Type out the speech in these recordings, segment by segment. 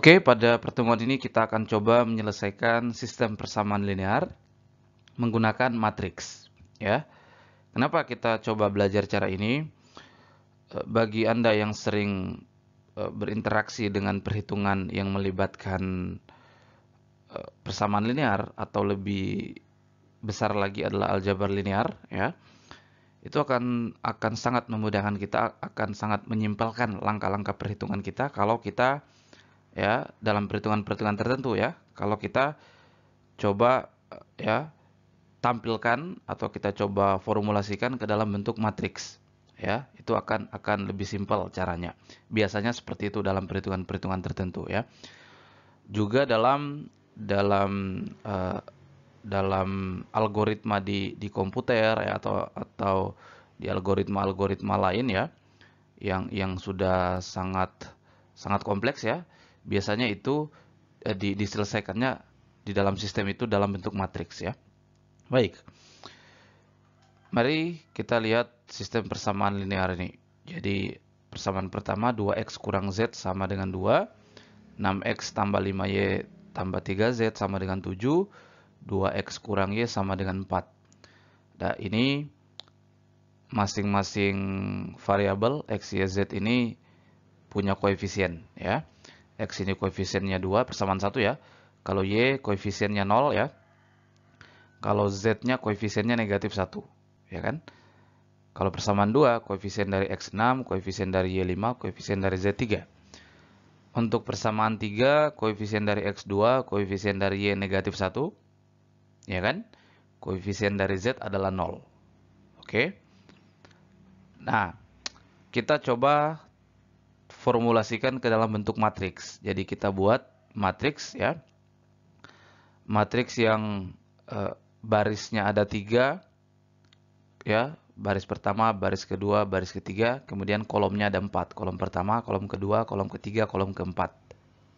Oke, pada pertemuan ini kita akan coba menyelesaikan sistem persamaan linear menggunakan matriks. Ya, kenapa kita coba belajar cara ini? Bagi Anda yang sering berinteraksi dengan perhitungan yang melibatkan persamaan linear atau lebih besar lagi adalah aljabar linear, ya, itu akan sangat memudahkan kita, akan sangat menyimpelkan langkah-langkah perhitungan kita kalau kita ya dalam perhitungan-perhitungan tertentu ya, kalau kita coba ya tampilkan atau kita coba formulasikan ke dalam bentuk matriks ya, itu akan lebih simpel caranya. Biasanya seperti itu dalam perhitungan-perhitungan tertentu ya. Juga dalam algoritma di komputer ya, atau di algoritma lain ya, yang sudah sangat kompleks ya, biasanya itu diselesaikannya di dalam sistem itu dalam bentuk matriks ya. Baik, mari kita lihat sistem persamaan linear ini. Jadi persamaan pertama 2x kurang z sama dengan 2, 6x tambah 5y tambah 3z sama dengan 7, 2x kurang y sama dengan 4. Nah, ini masing-masing variabel x, y, z ini punya koefisien ya. X ini koefisiennya 2, persamaan 1 ya. Kalau y koefisiennya 0 ya. Kalau z-nya koefisiennya negatif 1, ya kan? Kalau persamaan 2, koefisien dari x 6, koefisien dari y 5, koefisien dari z 3. Untuk persamaan 3, koefisien dari x 2, koefisien dari y negatif 1, ya kan? Koefisien dari z adalah 0. Oke. Nah, kita coba formulasikan ke dalam bentuk matriks. Jadi kita buat matriks ya. Matriks yang barisnya ada 3 ya, baris pertama, baris kedua, baris ketiga, kemudian kolomnya ada 4. Kolom pertama, kolom kedua, kolom ketiga, kolom keempat.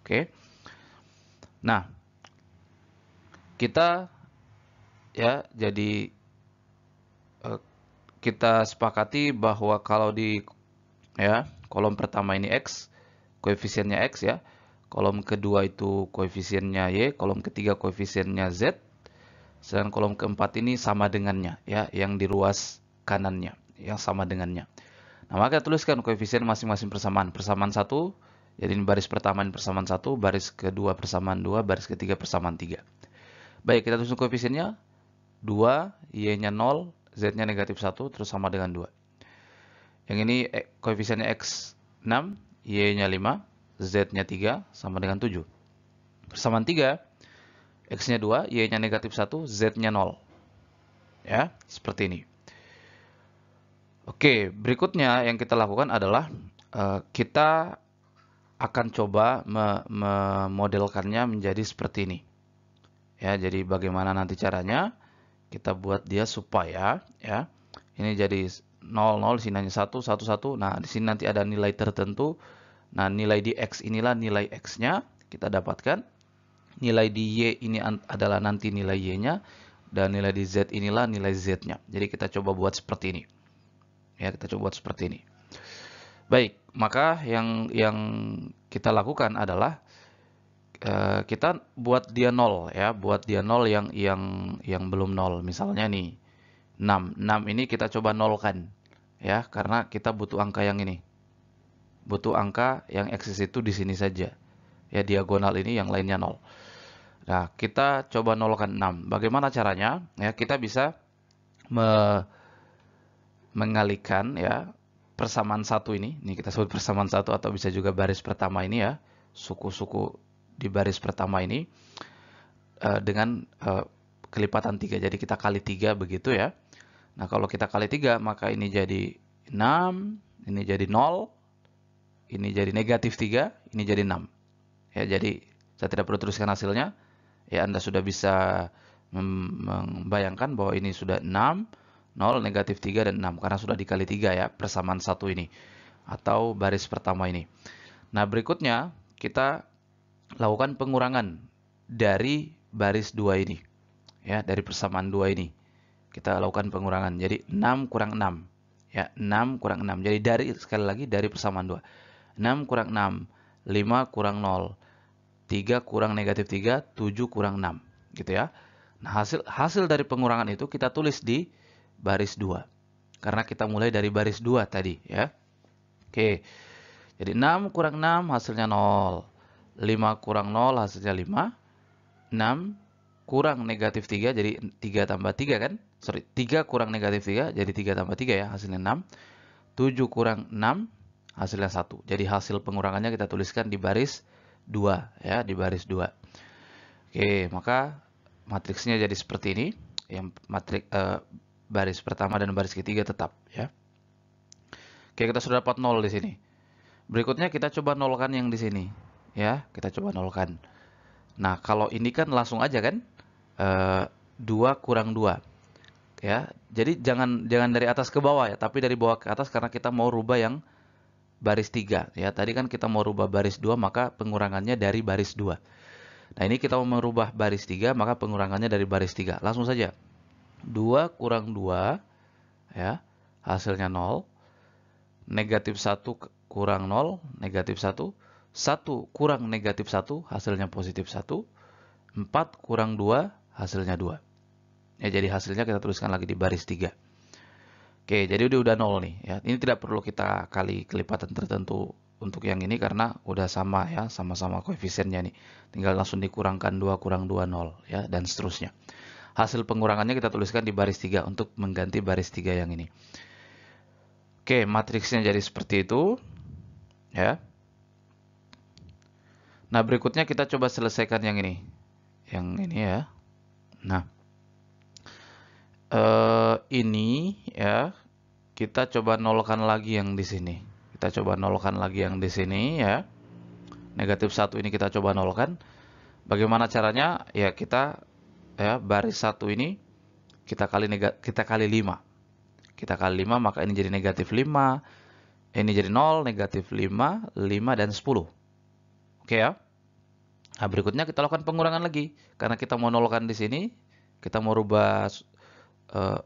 Oke. Nah, kita ya jadi kita sepakati bahwa kalau di ya kolom pertama ini x, koefisiennya x ya. Kolom kedua itu koefisiennya y, kolom ketiga koefisiennya z. Sedangkan kolom keempat ini sama dengannya ya, yang di ruas kanannya yang sama dengannya. Nah, maka tuliskan koefisien masing-masing persamaan. Persamaan 1, jadi ini baris pertama ini persamaan 1, baris kedua persamaan 2, baris ketiga persamaan 3. Baik, kita tulis koefisiennya 2, y-nya 0, z-nya negatif 1, terus sama dengan 2. Yang ini koefisiennya x 6, y-nya 5, z-nya 3, sama dengan 7. Persamaan 3, x-nya 2, y-nya negatif 1, z-nya 0. Ya, seperti ini. Oke, berikutnya yang kita lakukan adalah kita akan coba memodelkannya menjadi seperti ini. Ya, jadi bagaimana nanti caranya? Kita buat dia supaya ya, ini jadi 0, 0, sini hanya 1, 1, 1. Nah, di sini nanti ada nilai tertentu. Nah, nilai di x inilah nilai x-nya kita dapatkan. Nilai di y ini adalah nanti nilai y-nya. Dan nilai di z inilah nilai z-nya. Jadi kita coba buat seperti ini. Ya, kita coba buat seperti ini. Baik, maka yang kita lakukan adalah kita buat dia 0 ya, buat dia 0 yang belum 0. Misalnya nih 6 ini kita coba nolkan ya, karena kita butuh angka yang ini. Butuh angka yang eksis itu di sini saja. Ya, diagonal ini yang lainnya 0. Nah, kita coba nolkan 6. Bagaimana caranya? Ya, kita bisa mengalihkan ya persamaan 1 ini. Ini kita sebut persamaan 1 atau bisa juga baris pertama ini ya. Suku-suku di baris pertama ini dengan kelipatan 3. Jadi kita kali 3 begitu ya. Nah, kalau kita kali 3, maka ini jadi 6, ini jadi 0, ini jadi negatif 3, ini jadi 6. Ya, jadi saya tidak perlu teruskan hasilnya. Ya, Anda sudah bisa membayangkan bahwa ini sudah 6, 0, negatif 3, dan 6. Karena sudah dikali 3 ya, persamaan 1 ini. Atau baris pertama ini. Nah, berikutnya kita lakukan pengurangan dari baris 2 ini. Ya, dari persamaan 2 ini. Kita lakukan pengurangan. Jadi 6 kurang 6. Ya, 6 kurang 6. Jadi sekali lagi dari persamaan 2. 6 kurang 6. 5 kurang 0. 3 kurang negatif 3, 7 kurang 6. Gitu ya. Nah, hasil dari pengurangan itu kita tulis di baris 2. Karena kita mulai dari baris 2 tadi ya. Oke. Jadi 6 kurang 6 hasilnya 0. 5 kurang 0 hasilnya 5. 6 kurang negatif 3 jadi 3 tambah 3 kan? Sorry, 3 kurang negatif 3 jadi 3 tambah 3 ya, hasilnya 6. 7 kurang 6 hasilnya 1. Jadi hasil pengurangannya kita tuliskan di baris 2 ya, di baris 2. Oke, maka matriksnya jadi seperti ini. Yang baris pertama dan baris ketiga tetap ya. Oke, kita sudah dapat 0 di sini. Berikutnya kita coba nolkan yang di sini ya, kita coba nolkan. Nah, kalau ini kan langsung aja kan, 2 kurang 2 ya. Jadi jangan dari atas ke bawah ya, tapi dari bawah ke atas karena kita mau rubah yang baris 3 ya. Tadi kan kita mau rubah baris 2, maka pengurangannya dari baris 2. Nah, ini kita mau merubah baris 3, maka pengurangannya dari baris 3. Langsung saja. 2 kurang 2 ya, hasilnya 0. Negatif 1 kurang 0, negatif 1. 1 kurang negatif 1, hasilnya positif 1. 4 kurang 2, hasilnya 2. Ya, jadi hasilnya kita tuliskan lagi di baris 3. Oke, jadi udah 0 nih ya. Ini tidak perlu kita kali kelipatan tertentu untuk yang ini karena udah sama ya, sama-sama koefisiennya nih. Tinggal langsung dikurangkan 2 kurang 2, 0 ya, dan seterusnya. Hasil pengurangannya kita tuliskan di baris 3 untuk mengganti baris 3 yang ini. Oke, matriksnya jadi seperti itu ya. Nah, berikutnya kita coba selesaikan yang ini. Yang ini ya. Nah, ini ya, kita coba nolkan lagi yang di sini. Kita coba nolkan lagi yang di sini ya. Negatif 1 ini kita coba nolkan. Bagaimana caranya? Ya, kita ya baris 1 ini kita kali 5. Kita kali 5 maka ini jadi negatif 5. Ini jadi 0, negatif 5, 5 dan 10. Oke ya. Nah, berikutnya kita lakukan pengurangan lagi. Karena kita mau nolkan di sini, kita mau rubah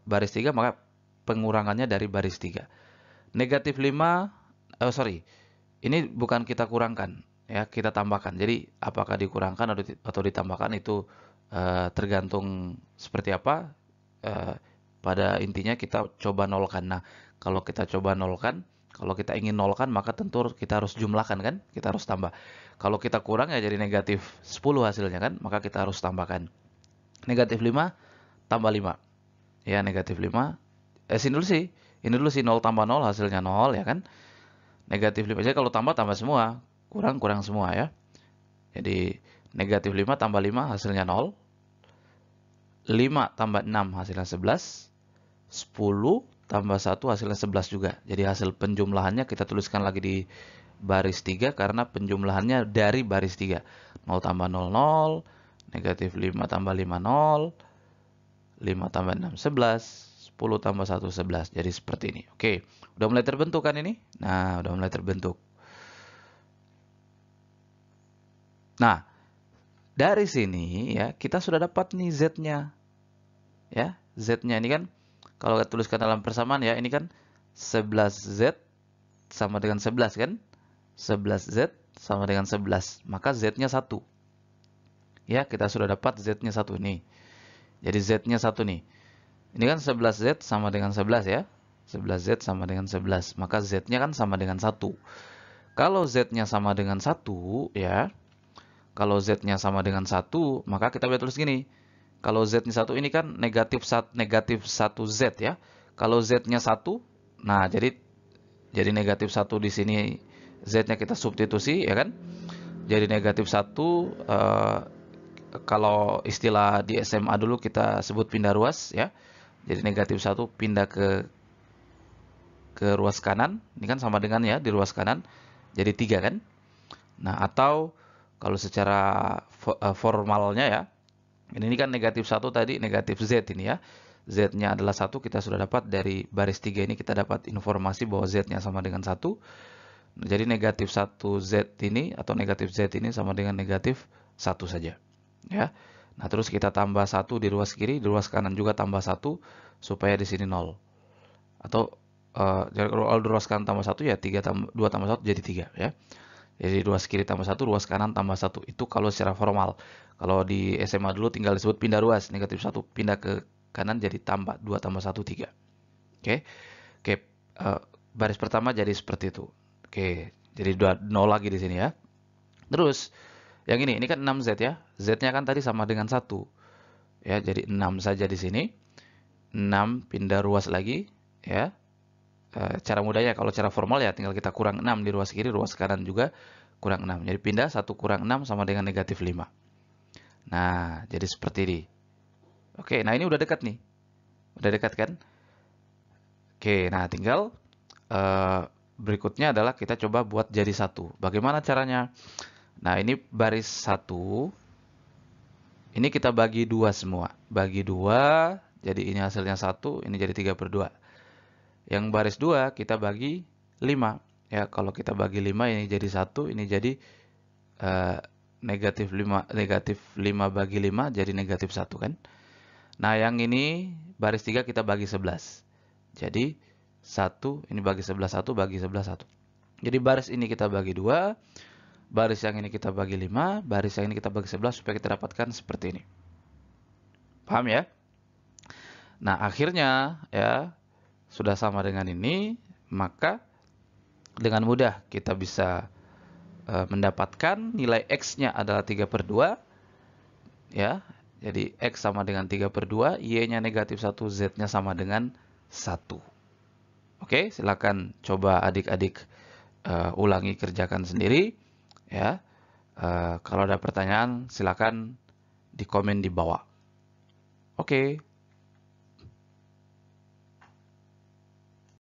baris 3, maka pengurangannya dari baris 3. Negatif 5, ini bukan kita kurangkan, ya, kita tambahkan. Jadi, apakah dikurangkan atau ditambahkan itu tergantung seperti apa. Pada intinya kita coba nolkan. Nah, kalau kita coba nolkan, kalau kita ingin nolkan, maka tentu kita harus jumlahkan kan, kita harus tambah. Kalau kita kurang ya jadi negatif 10 hasilnya kan, maka kita harus tambahkan. Negatif 5 tambah 5. Ya, negatif 5. Ini dulu sih 0 tambah 0 hasilnya 0 ya kan. Negatif 5 aja, kalau tambah semua. Kurang semua ya. Jadi negatif 5 tambah 5 hasilnya 0. 5 tambah 6 hasilnya 11. 10 tambah 1 hasilnya 11 juga. Jadi hasil penjumlahannya kita tuliskan lagi di baris 3 karena penjumlahannya dari baris 3. 0 tambah 0, 0. Negatif 5 tambah 5, 0. 5 tambah 6, 11. 10 tambah 1, 11. Jadi seperti ini. Oke, udah mulai terbentuk kan ini? Nah, udah mulai terbentuk. Nah, dari sini ya, kita sudah dapat nih Z-nya. Ya, Z-nya ini kan, kalau kita tuliskan dalam persamaan ya, ini kan 11Z sama dengan 11 kan? 11Z sama dengan 11. Maka Z-nya 1. Ya, kita sudah dapat Z-nya 1 nih. Jadi Z-nya 1 nih. Ini kan 11Z sama dengan 11 ya. 11Z sama dengan 11. Maka Z-nya kan sama dengan 1. Kalau Z-nya sama dengan 1 ya. Kalau Z-nya sama dengan 1, maka kita bisa tulis gini. Kalau Z-nya 1 ini kan negatif 1Z ya. Kalau Z-nya 1, nah jadi negatif 1 di sini Z-nya kita substitusi ya kan. Jadi negatif 1, kalau istilah di SMA dulu kita sebut pindah ruas ya. Jadi negatif 1 pindah ke ruas kanan. Ini kan sama dengan ya di ruas kanan. Jadi 3 kan. Nah, atau kalau secara formalnya ya. Ini kan negatif 1 tadi, negatif Z ini ya. Z-nya adalah 1, kita sudah dapat dari baris 3 ini kita dapat informasi bahwa Z-nya sama dengan 1. Jadi negatif 1Z ini atau negatif Z ini sama dengan negatif 1 saja. Ya. Nah, terus kita tambah 1 di ruas kiri, di ruas kanan juga tambah 1 supaya di sini 0. Atau kalau di ruas kanan tambah 1 ya 2 tambah 1 jadi 3 ya. Jadi ruas kiri tambah 1, ruas kanan tambah 1. Itu kalau secara formal. Kalau di SMA dulu tinggal disebut pindah ruas, negatif 1 pindah ke kanan jadi tambah 2 tambah 1 3. Oke. Oke, baris pertama jadi seperti itu. Oke, jadi 0 lagi di sini ya. Terus yang ini kan 6Z ya. Z-nya kan tadi sama dengan 1. Ya, jadi 6 saja di sini. 6 pindah ruas lagi ya. Cara mudahnya kalau cara formal ya tinggal kita kurang 6 di ruas kiri, ruas kanan juga kurang 6. Jadi pindah 1 kurang 6 sama dengan negatif 5. Nah, jadi seperti ini. Oke, nah ini udah dekat nih. Udah dekat kan? Oke, nah tinggal berikutnya adalah kita coba buat jadi satu. Bagaimana caranya? Nah, ini baris 1. Ini kita bagi 2 semua. Bagi 2, jadi ini hasilnya 1, ini jadi 3/2. Yang baris 2 kita bagi 5. Ya, kalau kita bagi 5 ini jadi 1, ini jadi negatif 5 bagi 5 jadi negatif 1 kan. Nah, yang ini baris 3 kita bagi 11. Jadi 1 ini bagi 11 1 bagi 11 1. Jadi baris ini kita bagi 2, baris yang ini kita bagi 5, baris yang ini kita bagi 11 supaya kita dapatkan seperti ini. Paham ya? Nah, akhirnya ya sudah sama dengan ini, maka dengan mudah kita bisa mendapatkan nilai X-nya adalah 3/2 ya. Jadi X sama dengan 3/2, Y-nya negatif 1, Z-nya sama dengan 1. Oke, silakan coba adik-adik ulangi, kerjakan sendiri ya. Kalau ada pertanyaan silakan di komen di bawah. Oke.